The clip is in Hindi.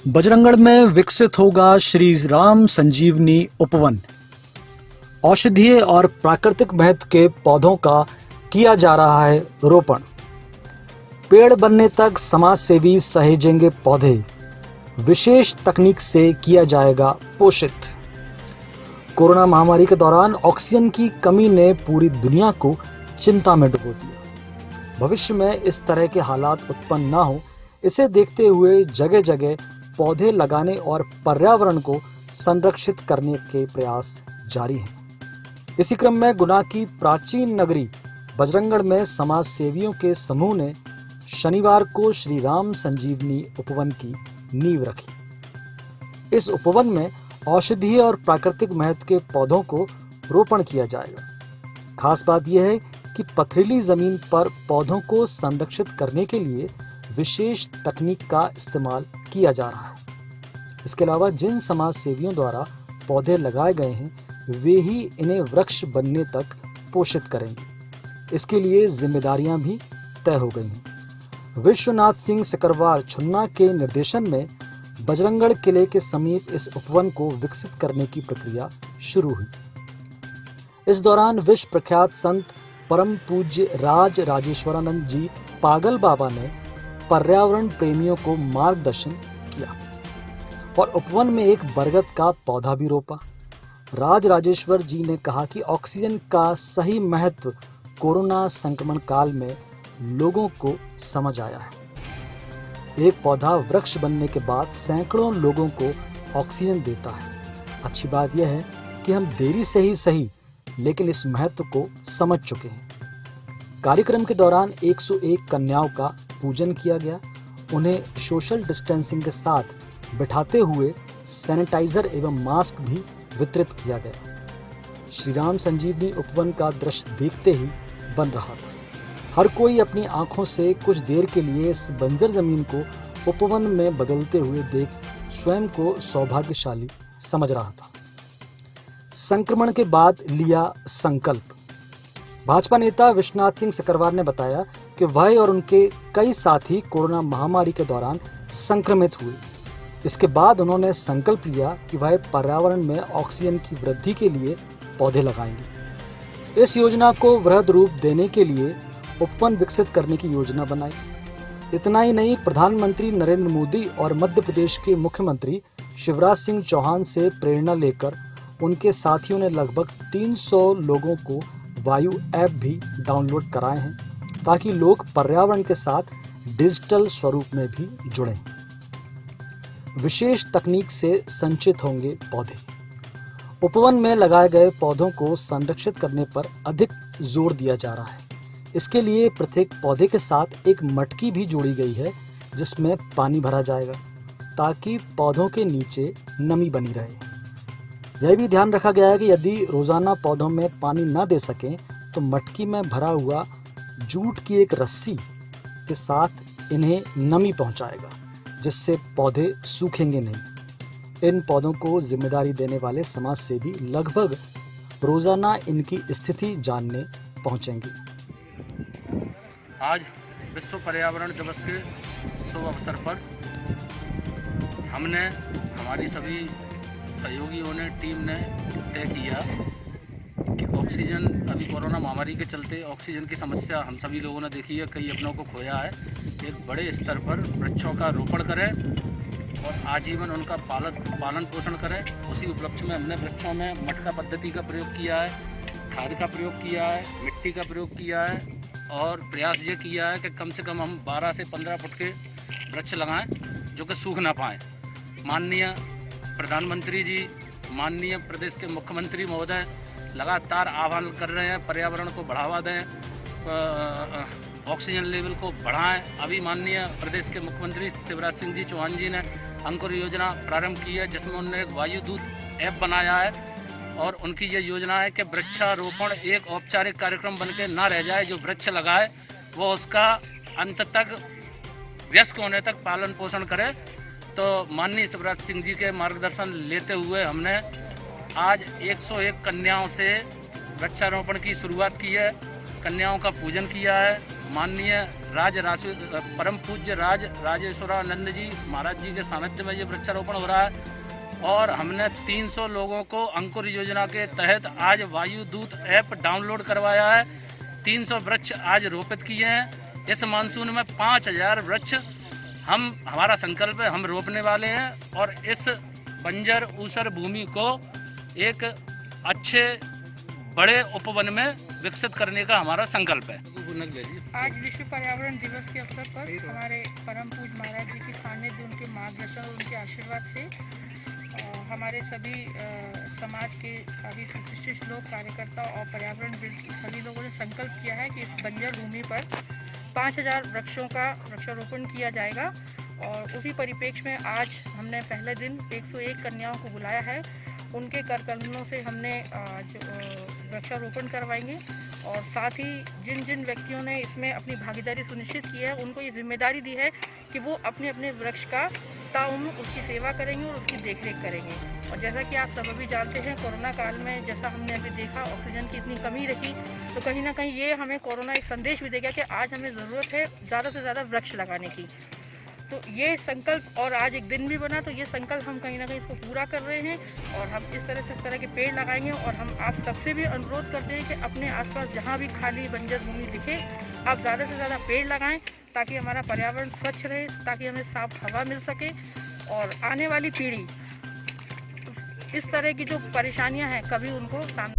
बजरंगगढ़ में विकसित होगा श्री राम संजीवनी उपवन। औषधीय और प्राकृतिक महत्व के पौधों का किया जा रहा है रोपण। पेड़ बनने तक समाज सेवी सहेजेंगे पौधे। विशेष तकनीक से किया जाएगा पोषित। कोरोना महामारी के दौरान ऑक्सीजन की कमी ने पूरी दुनिया को चिंता में डुबो दिया। भविष्य में इस तरह के हालात उत्पन्न न हो, इसे देखते हुए जगह जगह पौधे लगाने और पर्यावरण को संरक्षित करने के प्रयास जारी हैं। इसी क्रम में गुना की प्राचीन नगरी बजरंगगढ़ में समाज सेवियों के समूह ने शनिवार को श्री राम संजीवनी उपवन की नींव रखी। इस उपवन में औषधीय और प्राकृतिक महत्व के पौधों को रोपण किया जाएगा। खास बात यह है कि पथरीली जमीन पर पौधों को संरक्षित करने के लिए विशेष तकनीक का इस्तेमाल किया जा रहा है। इसके अलावा जिन समाज सेवियों द्वारा पौधे लगाए गए हैं, वे ही इन्हें वृक्ष बनने तक पोषित करेंगे। इसके लिए जिम्मेदारियां भी तय हो गई हैं। विश्वनाथ सिंह सिकरवार छुन्ना के निर्देशन में बजरंगगढ़ किले के समीप इस उपवन को विकसित करने की प्रक्रिया शुरू हुई। इस दौरान विश्व प्रख्यात संत परम पूज्य राज राजेश्वरानंद जी पागल बाबा ने पर्यावरण प्रेमियों को मार्गदर्शन किया और उपवन में एक बरगद का पौधा भी रोपा। राज राजेश्वर जी ने कहा कि ऑक्सीजन का सही महत्व कोरोना संक्रमण काल में लोगों को समझ आया है। एक पौधा वृक्ष बनने के बाद सैकड़ों लोगों को ऑक्सीजन देता है। अच्छी बात यह है कि हम देरी से ही सही, लेकिन इस महत्व को समझ चुके हैं। कार्यक्रम के दौरान 101 कन्याओं का पूजन किया गया। उन्हें सोशल डिस्टेंसिंग के साथ बिठाते हुए सैनिटाइजर एवं मास्क भी वितरित किया गया। श्री राम संजीवनी उपवन का दृश्य देखते ही बन रहा था। हर कोई अपनी आंखों से कुछ देर के लिए इस बंजर जमीन को उपवन में बदलते हुए देख स्वयं को सौभाग्यशाली समझ रहा था। संक्रमण के बाद लिया संकल्प। भाजपा नेता विश्वनाथ सिंह सिकरवार ने बताया कि वह और उनके कई साथी कोरोना महामारी के दौरान संक्रमित हुए। इसके बाद उन्होंने संकल्प लिया कि वह पर्यावरण में ऑक्सीजन की वृद्धि के लिए पौधे लगाएंगे। इस योजना को वृहद रूप देने के लिए उपवन विकसित करने की योजना बनाई। इतना ही नहीं, प्रधानमंत्री नरेंद्र मोदी और मध्य प्रदेश के मुख्यमंत्री शिवराज सिंह चौहान से प्रेरणा लेकर उनके साथियों ने लगभग 300 लोगों को वायु ऐप भी डाउनलोड कराए हैं, ताकि लोग पर्यावरण के साथ डिजिटल स्वरूप में भी जुड़ें। विशेष तकनीक से संचित होंगे पौधे। उपवन में लगाए गए पौधों को संरक्षित करने पर अधिक जोर दिया जा रहा है। इसके लिए प्रत्येक पौधे के साथ एक मटकी भी जोड़ी गई है, जिसमें पानी भरा जाएगा ताकि पौधों के नीचे नमी बनी रहे। यह भी ध्यान रखा गया है कि यदि रोजाना पौधों में पानी न दे सकें तो मटकी में भरा हुआ जूट की एक रस्सी के साथ इन्हें नमी पहुंचाएगा, जिससे पौधे सूखेंगे नहीं। इन पौधों को जिम्मेदारी देने वाले समाज सेवी लगभग रोजाना इनकी स्थिति जानने पहुंचेंगे। आज विश्व पर्यावरण दिवस के शुभ अवसर पर हमने, हमारी सभी सहयोगियों ने, टीम ने तय किया कि ऑक्सीजन, अभी कोरोना महामारी के चलते ऑक्सीजन की समस्या हम सभी लोगों ने देखी है, कई अपनों को खोया है। एक बड़े स्तर पर वृक्षों का रोपण करें और आजीवन उनका पालन पोषण करें। उसी उपलक्ष्य में हमने वृक्षों में मटका पद्धति का प्रयोग किया है, खाद का प्रयोग किया है, मिट्टी का प्रयोग किया है और प्रयास ये किया है कि कम से कम हम 12 से 15 फुट के वृक्ष लगाएं जो कि सूख ना पाएँ। माननीय प्रधानमंत्री जी, माननीय प्रदेश के मुख्यमंत्री महोदय लगातार आह्वान कर रहे हैं, पर्यावरण को बढ़ावा दें, ऑक्सीजन लेवल को बढ़ाएं। अभी माननीय प्रदेश के मुख्यमंत्री शिवराज सिंह जी चौहान जी ने अंकुर योजना प्रारंभ की है, जिसमें उन्होंने एक वायु दूत ऐप बनाया है और उनकी ये योजना है कि वृक्षारोपण एक औपचारिक कार्यक्रम बनकर ना रह जाए। जो वृक्ष लगाए वो उसका अंत तक, वयस्क होने तक पालन पोषण करे। तो माननीय शिवराज सिंह जी के मार्गदर्शन लेते हुए हमने आज 101 कन्याओं से वृक्षारोपण की शुरुआत की है। कन्याओं का पूजन किया है माननीय परम पूज्य राजेश्वरानंद जी महाराज जी के सानिध्य में ये वृक्षारोपण हो रहा है। और हमने 300 लोगों को अंकुर योजना के तहत आज वायुदूत ऐप डाउनलोड करवाया है। 300 वृक्ष आज रोपित किए हैं। इस मानसून में 5000 वृक्ष हमारा संकल्प है, हम रोपने वाले हैं और इस बंजर ऊसर भूमि को एक अच्छे बड़े उपवन में विकसित करने का हमारा संकल्प है। आज विश्व पर्यावरण दिवस के अवसर पर हमारे परम पूज्य महाराज जी के सानिध्य, उनके मार्गदर्शन और उनके आशीर्वाद से हमारे सभी समाज के काफ़ी विशिष्ट लोग, कार्यकर्ता और पर्यावरण सभी लोगों ने संकल्प किया है कि इस बंजर भूमि पर 5000 वृक्षों का वृक्षारोपण किया जाएगा। और उसी परिप्रेक्ष्य में आज हमने पहले दिन 101 कन्याओं को बुलाया है। उनके करकर्मों से हमने आज वृक्षारोपण करवाएंगे और साथ ही जिन जिन व्यक्तियों ने इसमें अपनी भागीदारी सुनिश्चित की है उनको ये जिम्मेदारी दी है कि वो अपने अपने वृक्ष का ताउम्र उसकी सेवा करेंगे और उसकी देखरेख करेंगे। और जैसा कि आप सब अभी जानते हैं, कोरोना काल में जैसा हमने अभी देखा ऑक्सीजन की इतनी कमी रही, तो कहीं ना कहीं ये हमें कोरोना एक संदेश भी देगा कि आज हमें ज़रूरत है ज़्यादा से ज़्यादा वृक्ष लगाने की। तो ये संकल्प, और आज एक दिन भी बना, तो ये संकल्प हम कहीं ना कहीं इसको पूरा कर रहे हैं और हम इस तरह के पेड़ लगाएंगे। और हम आप सबसे भी अनुरोध करते हैं कि अपने आसपास जहाँ भी खाली बंजर भूमि दिखे, आप ज़्यादा से ज़्यादा पेड़ लगाएं ताकि हमारा पर्यावरण स्वच्छ रहे, ताकि हमें साफ हवा मिल सके और आने वाली पीढ़ी इस तरह की जो परेशानियां हैं कभी उनको सामना